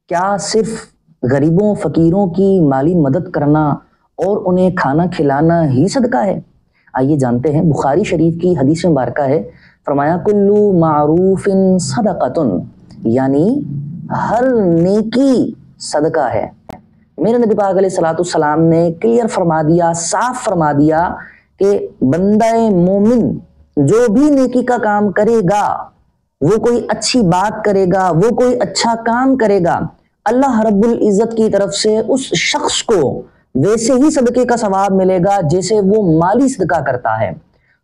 کیا صرف غریبوں فقیروں کی مالی مدد کرنا اور انہیں کھانا کھلانا ہی صدقہ ہے؟ آئیے جانتے ہیں۔ بخاری شریف کی حدیث مبارکہ ہے، فرمایا کلو معروف صدقۃ، یعنی ہر نیکی صدقہ ہے۔ میرے نبی پاک علیہ الصلوۃ والسلام نے کلیئر فرما دیا، صاف فرما دیا کہ بندہ مومن جو بھی نیکی کا کام کرے گا، وہ کوئی اچھی بات کرے گا، وہ کوئی اچھا کام کرے گا، اللہ رب العزت کی طرف سے اس شخص کو ویسے ہی صدقے کا ثواب ملے گا جیسے وہ مالی صدقہ کرتا ہے۔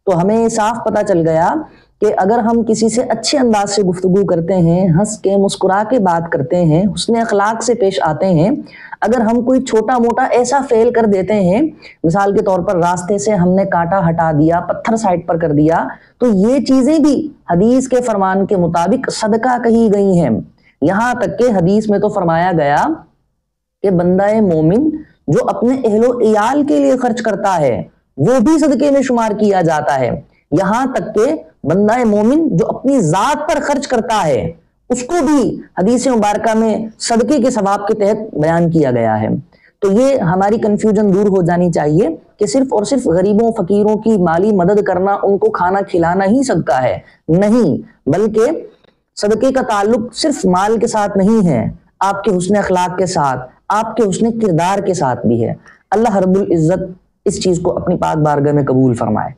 تو ہمیں صاف پتہ چل گیا کہ اگر ہم کسی سے اچھے انداز سے گفتگو کرتے ہیں، ہنس کے مسکرا کے بات کرتے ہیں، حسن اخلاق سے پیش آتے ہیں، اگر ہم کوئی چھوٹا موٹا ایسا فعل کر دیتے ہیں، مثال کے طور پر راستے سے ہم نے کانٹا ہٹا دیا، پتھر سائڈ پر کر دیا، تو یہ چیزیں بھی حدیث کے فرمان کے مطابق صدقہ کہی گئی ہیں۔ یہاں تک کہ حدیث میں تو فرمایا گیا کہ بندہ مومن جو اپنے اہل و عیال کے لیے خرچ کرتا ہے وہ بھی صدقے میں شمار کیا جاتا ہے۔ یہاں تک کہ بندہ مومن جو اپنی ذات پر خرچ کرتا ہے اس کو بھی حدیث مبارکہ میں صدقے کے ثواب کے تحت بیان کیا گیا ہے۔ تو یہ ہماری کنفیوژن دور ہو جانی چاہیے کہ صرف اور صرف غریبوں فقیروں کی مالی مدد کرنا، ان کو کھانا کھلانا ہی صدقہ ہے، نہیں، بلکہ صدقے کا تعلق صرف مال کے ساتھ نہیں ہے، آپ کے حسن اخلاق کے ساتھ، آپ کے حسن کردار کے ساتھ بھی ہے۔ اللہ رب العزت اس چیز کو اپنی پاک بارگاہ میں قبول فرمائے۔